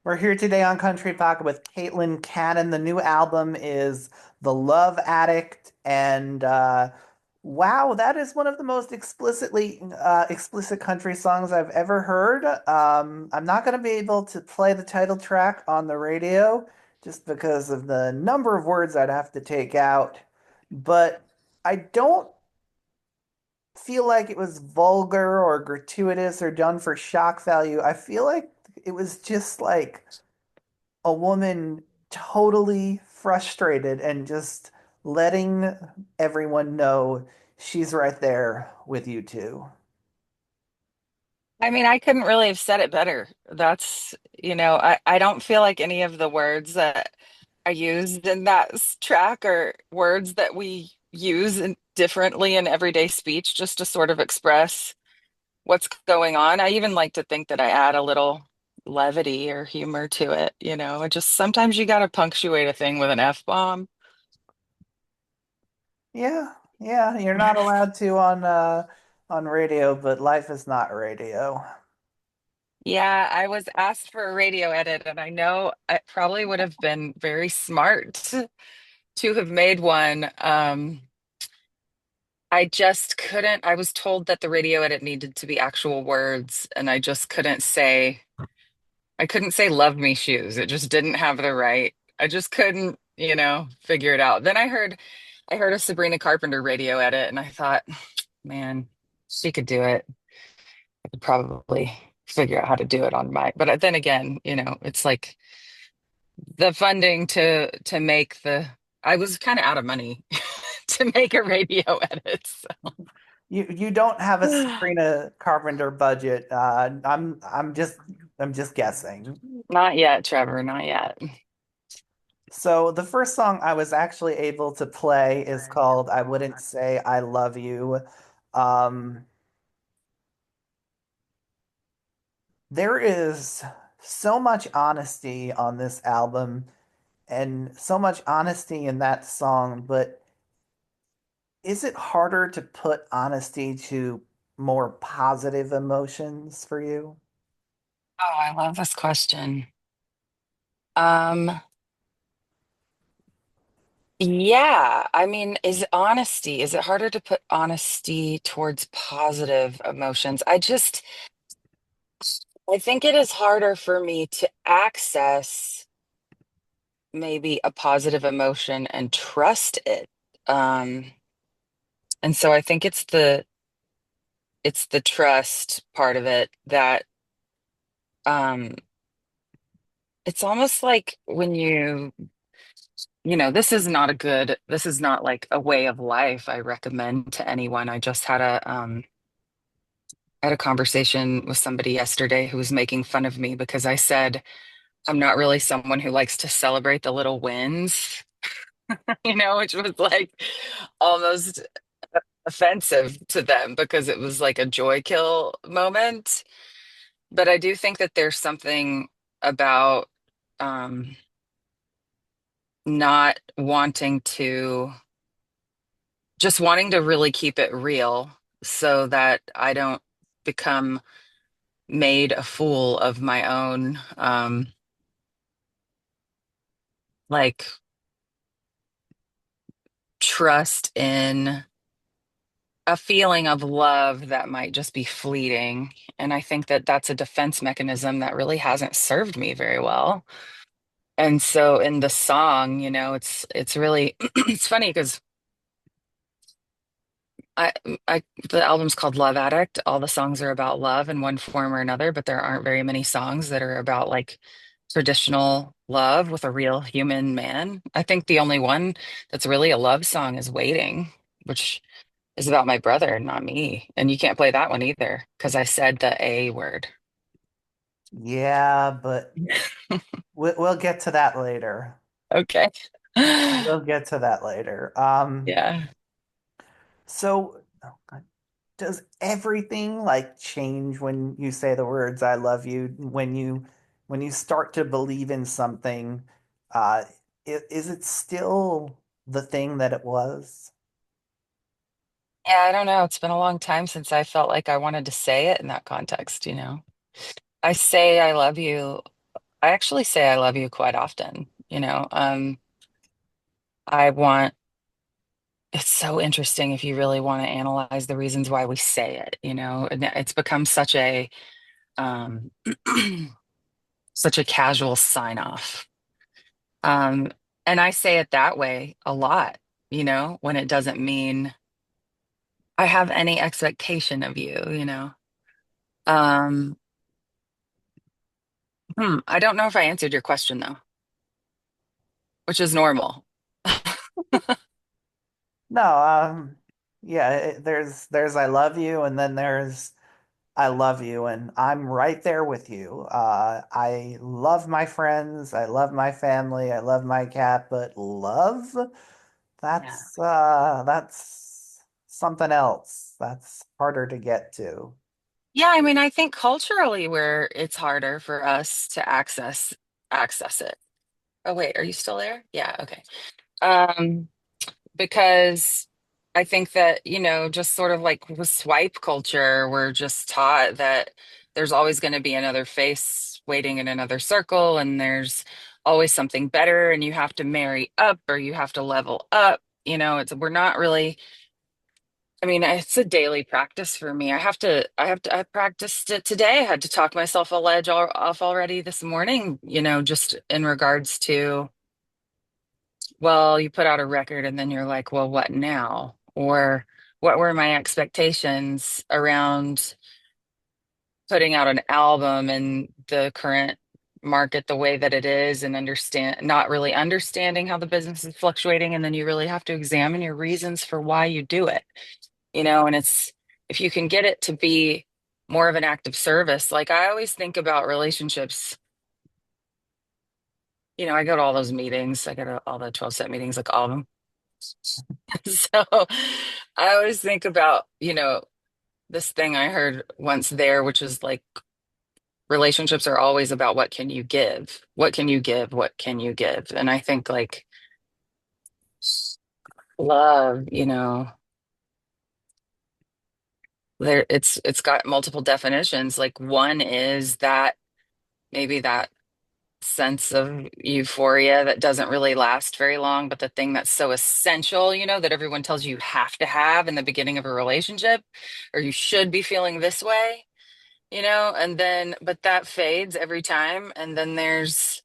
We're here today on Country Talk with Caitlin Cannon. The new album is The Love Addict, and wow, that is one of the most explicit country songs I've ever heard. I'm not going to be able to play the title track on the radio just because of the number of words I'd have to take out, but I don't feel like it was vulgar or gratuitous or done for shock value. I feel like it was just like a woman totally frustrated and just letting everyone know she's right there with you two. I mean, I couldn't really have said it better. I don't feel like any of the words that I used in that track are words that we use differently in everyday speech just to sort of express what's going on. I even like to think that I add a little levity or humor to it, It just sometimes you got to punctuate a thing with an F-bomb. Yeah, yeah, you're not allowed to on radio, but life is not radio. Yeah, I was asked for a radio edit, and I know it probably would have been very smart to have made one. I just couldn't. I was told that the radio edit needed to be actual words, and I couldn't say love me shoes. It just didn't have the right. I just couldn't, figure it out. Then I heard a Sabrina Carpenter radio edit, and I thought, man, she could do it. I could probably figure out how to do it on my, but then again, it's like the funding to make I was kind of out of money to make a radio edit. You don't have a So. Sabrina Carpenter budget. I'm just guessing. Not yet, Trevor, not yet. So the first song I was actually able to play is called I Wouldn't Say I Love You. Um, there is so much honesty on this album and so much honesty in that song, but is it harder to put honesty to more positive emotions for you? Oh, I love this question. Um, yeah, I mean, is it harder to put honesty towards positive emotions? I think it is harder for me to access maybe a positive emotion and trust it. Um, and so I think it's the trust part of it that um it's almost like when this is not like a way of life I recommend to anyone. I just had a conversation with somebody yesterday who was making fun of me because I said I'm not really someone who likes to celebrate the little wins, which was like almost offensive to them because it was like a joy kill moment. But I do think that there's something about um not wanting to just wanting to really keep it real so that I don't become made a fool of my own like trust in a feeling of love that might just be fleeting. And I think that that's a defense mechanism that really hasn't served me very well. And so in the song, it's really it's funny because I, the album's called Love Addict. All the songs are about love in one form or another, but there aren't very many songs that are about like traditional love with a real human man. I think the only one that's really a love song is Waiting, which is about my brother, not me. And you can't play that one either because I said the A word. Yeah, but we'll get to that later. Okay. We'll get to that later. Yeah. So does everything like change when you say the words I love you when you start to believe in something uh is it still the thing that it was? Yeah, I don't know. It's been a long time since I felt like I wanted to say it in that context. I say I love you I actually say I love you quite often. I want, it's so interesting if you really want to analyze the reasons why we say it, and it's become um, such a casual sign off. Um, and I say it that way a lot, when it doesn't mean I have any expectation of you. Um, I don't know if I answered your question though, which is normal. No, yeah, there's I love you, and then there's I love you, and I'm right there with you. I love my friends, I love my family, I love my cat, but love, Yeah. that's something else. That's harder to get to. Yeah, I mean, I think culturally where it's harder for us to access it. Oh wait, are you still there? Yeah, okay. Um, because I think that, just sort of like with swipe culture, we're just taught that there's always going to be another face waiting in another circle, and there's always something better, and you have to marry up or you have to level up. We're not really, I mean, it's a daily practice for me. I practiced it today. I had to talk myself a ledge off already this morning, just in regards to, well, you put out a record and then you're like, well, what now? Or what were my expectations around putting out an album and the current market the way that it is, and not really understanding how the business is fluctuating. And then you really have to examine your reasons for why you do it, and if you can get it to be more of an act of service. Like I always think about relationships. I go to all those meetings. I go to all the 12-step meetings, like all of them. So I always think about, this thing I heard once there, which is like relationships are always about what can you give? What can you give? What can you give? And I think like love, it's got multiple definitions. Like one is that maybe that sense of euphoria that doesn't really last very long, but the thing that's so essential, that everyone tells you have to have in the beginning of a relationship, or you should be feeling this way, and then, but that fades every time. And then there's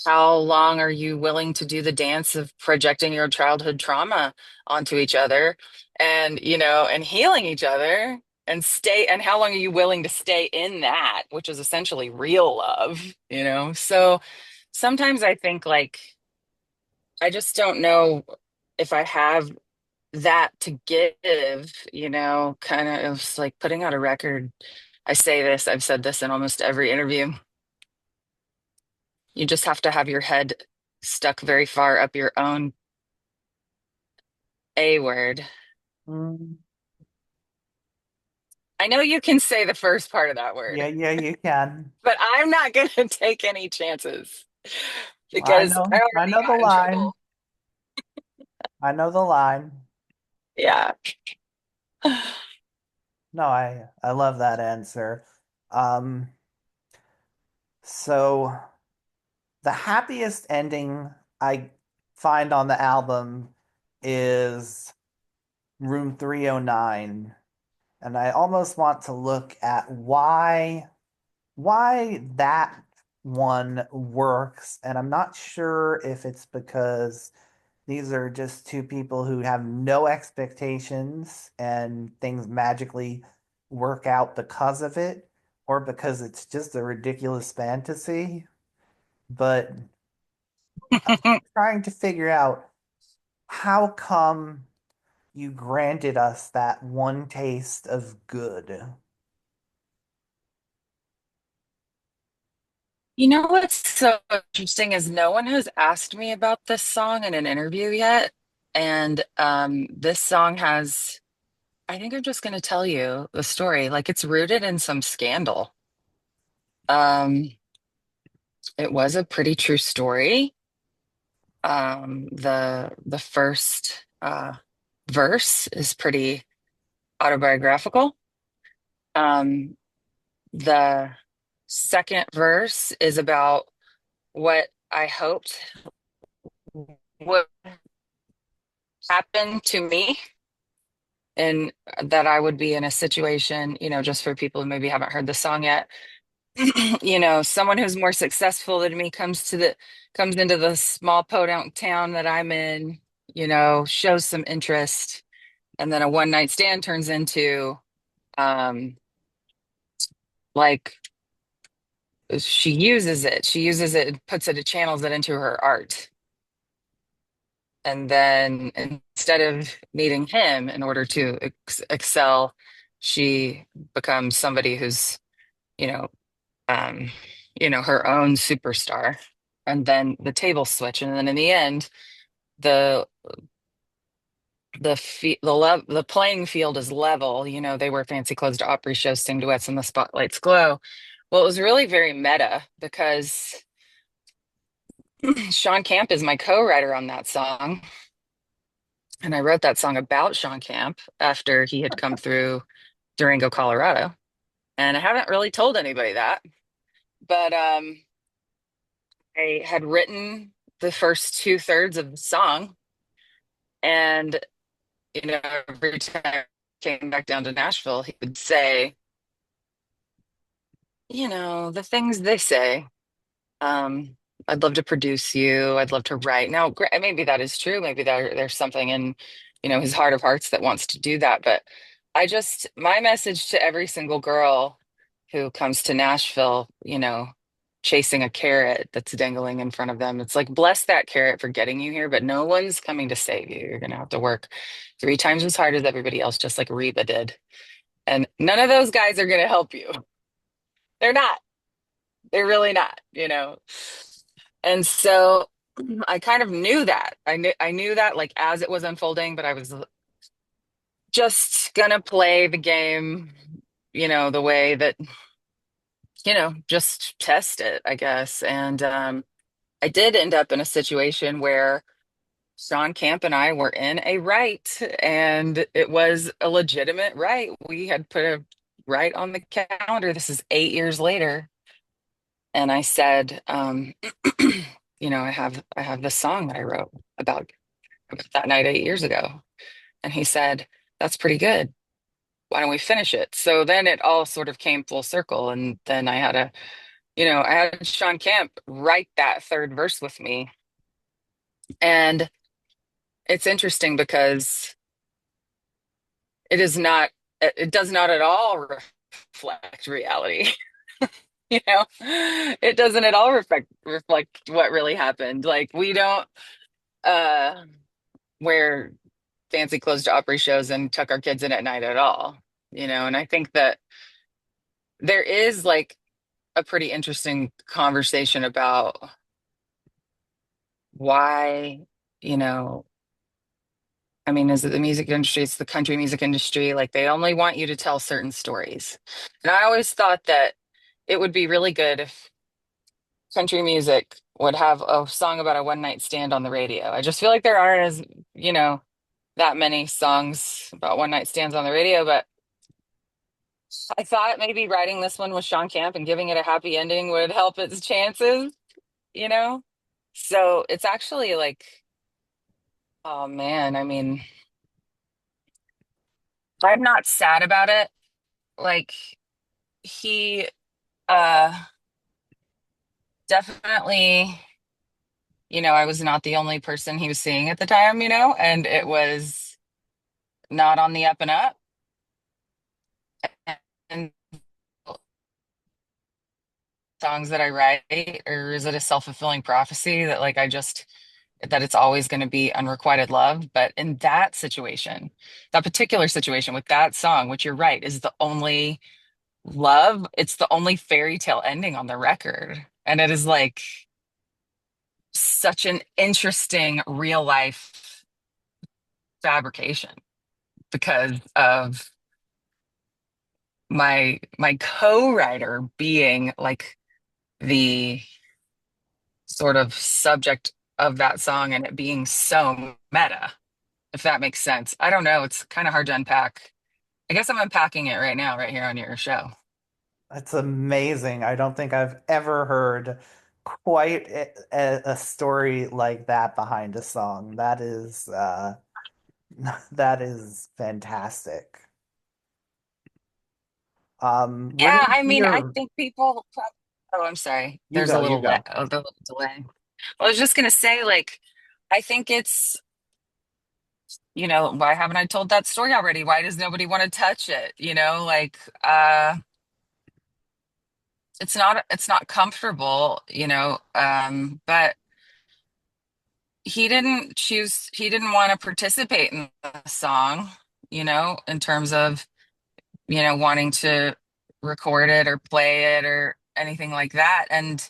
how long are you willing to do the dance of projecting your childhood trauma onto each other and, and healing each other and how long are you willing to stay in that, which is essentially real love, So sometimes I think like, I just don't know if I have that to give, kind of like putting out a record. I say this, I've said this in almost every interview. You just have to have your head stuck very far up your own A word. Mm, I know you can say the first part of that yeah, word, yeah, you can. but I'm not going to take any chances because I I already know the got in line. trouble. I know the line. Yeah. No, I love that answer. Um, so the happiest ending I find on the album is Room 309, and I almost want to look at why that one works, and I'm not sure if it's because these are just two people who have no expectations and things magically work out because of it, or because it's just a ridiculous fantasy. But trying to figure out how come you granted us that one taste of good. You know what's so interesting is no one has asked me about this song in an interview yet. And this song has, I think I'm just going to tell you the story. Like it's rooted in some scandal. Um, it was a pretty true story. The first verse is pretty autobiographical. Um, the second verse is about what I hoped would happen to me, and that I would be in a situation, just for people who maybe haven't heard the song yet, someone who's more successful than me comes into the small podunk town that I'm in, shows some interest, and then a one night stand turns into um like she uses it and puts it, channels it into her art. And then instead of needing him in order to excel, she becomes somebody who's, you know, um, her own superstar. And then the tables switch, and then in the end, the the playing field is level. They wear fancy clothes to opera shows, sing duets, and the spotlights glow. Well, it was really very meta because Sean Camp is my co-writer on that song. And I wrote that song about Sean Camp after he had come through Durango, Colorado. And I haven't really told anybody that, but I had written the first two-thirds of the song. And, every time I came back down to Nashville, he would say, the things they say. Um, I'd love to produce you. I'd love to write. Now, maybe that is true. Maybe there's something in, his heart of hearts that wants to do that. But my message to every single girl who comes to Nashville, chasing a carrot that's dangling in front of them, it's like, bless that carrot for getting you here, but no one's coming to save you. You're going to have to work three times as hard as everybody else, just like Reba did. And none of those guys are going to help you. They're not. They're really not. And so I kind of knew that. I knew that like as it was unfolding, but I was just gonna play the game, the way that, just test it, I guess. And I did end up in a situation where Sean Camp and I were in a right, and it was a legitimate right. We had put a right on the calendar. This is 8 years later. And I said, I have this song that I wrote about that night 8 years ago. And he said, that's pretty good. Why don't we finish it? So then it all sort of came full circle. And then I had Sean Camp write that third verse with me. And it's interesting because it is not, it does not at all reflect reality. It doesn't at all reflect what really happened. Like we don't uh wear fancy clothes to opera shows and tuck our kids in at night at all. And I think that there is like a pretty interesting conversation about why, you know, I mean, is it the music industry? It's the country music industry. Like they only want you to tell certain stories. And I always thought that it would be really good if country music would have a song about a one night stand on the radio. I just feel like there aren't you know, that many songs about one night stands on the radio, but I thought maybe writing this one with Sean Camp and giving it a happy ending would help its chances, you know? So it's actually like, oh man, I mean, I'm not sad about it. Like he uh definitely, I was not the only person he was seeing at the time, and it was not on the up and up. And songs that I write, or is it a self-fulfilling prophecy that like that it's always going to be unrequited love? But in that situation, that particular situation with that song, which you're right, is the only love, it's the only fairy tale ending on the record. And it is like such an interesting real life fabrication because of my co-writer being like the sort of subject of that song and it being so meta, if that makes sense. I don't know. It's kind of hard to unpack. I guess I'm unpacking it right now, right here on your show. It's amazing. I don't think I've ever heard quite a story like that behind a song. That is that is fantastic. Where Yeah, did I mean, I your think people. Oh, I'm sorry. you There's go, a you little le go. a little delay. I was just gonna say, like, I think it's, why haven't I told that story already? Why does nobody want to touch it? Like, it's not comfortable, but he didn't want to participate in the song, in terms of, wanting to record it or play it or anything like that. And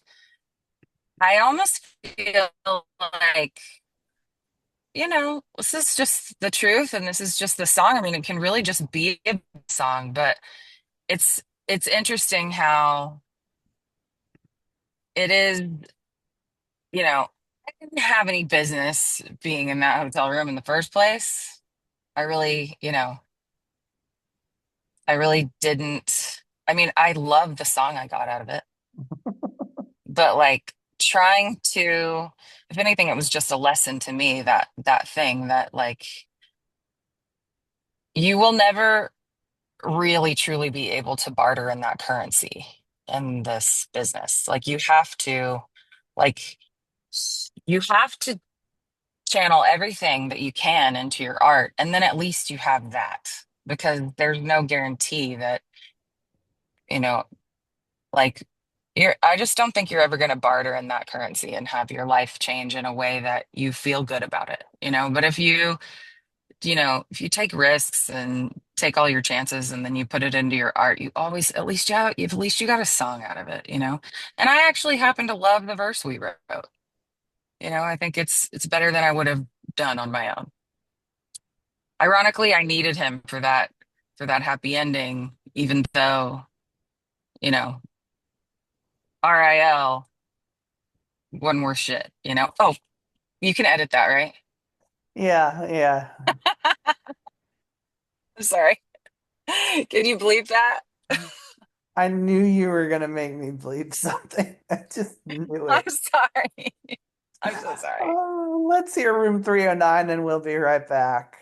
I almost feel like, this is just the truth and this is just the song. I mean, it can really just be a song, but it's interesting how it is, I didn't have any business being in that hotel room in the first place. I really, I really didn't. I mean, I love the song I got out of it, but like trying to, if anything, it was just a lesson to me that thing that like you will never really truly be able to barter in that currency in this business. Like like you have to channel everything that you can into your art, and then at least you have that because there's no guarantee that, you know, like I just don't think you're ever going to barter in that currency and have your life change in a way that you feel good about it. But if you take risks and take all your chances and then you put it into your art, you always, at least you got a song out of it. And I actually happen to love the verse we wrote. I think it's better than I would have done on my own. Ironically, I needed him for that happy ending, even though, you know, RIL wasn't worth shit. Oh, you can edit that, right? Yeah, yeah. I'm sorry. Can you believe that? I knew you were gonna make me bleep something. I just knew I'm it. sorry. I'm so sorry. Let's hear room 309 and we'll be right back.